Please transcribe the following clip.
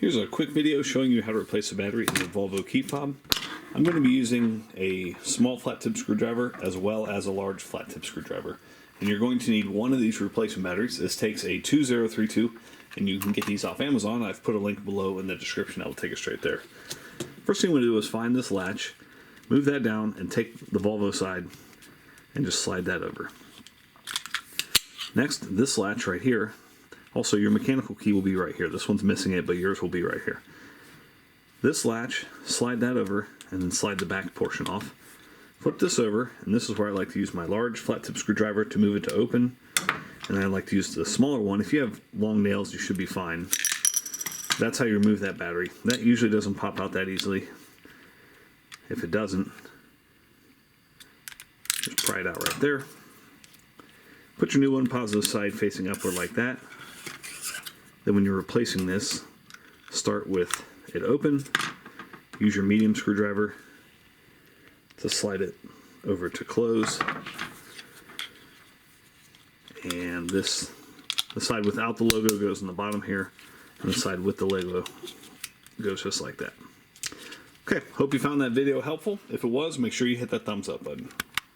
Here's a quick video showing you how to replace a battery in a Volvo key fob. I'm going to be using a small flat tip screwdriver as well as a large flat tip screwdriver. And you're going to need one of these replacement batteries. This takes a 2032 and you can get these off Amazon. I've put a link below in the description. I will take it straight there. First thing I'm going to do is find this latch, move that down, and take the Volvo side and just slide that over. Next, this latch right here. Also, your mechanical key will be right here. This one's missing it, but yours will be right here. This latch, slide that over, and then slide the back portion off. Flip this over, and this is where I like to use my large flat tip screwdriver to move it to open. And then I like to use the smaller one. If you have long nails, you should be fine. That's how you remove that battery. That usually doesn't pop out that easily. If it doesn't, just pry it out right there. Put your new one positive side facing upward like that. Then when you're replacing this, start with it open. Use your medium screwdriver to slide it over to close. And the side without the logo goes in the bottom here, and the side with the logo goes just like that. Okay, hope you found that video helpful. If it was, make sure you hit that thumbs up button.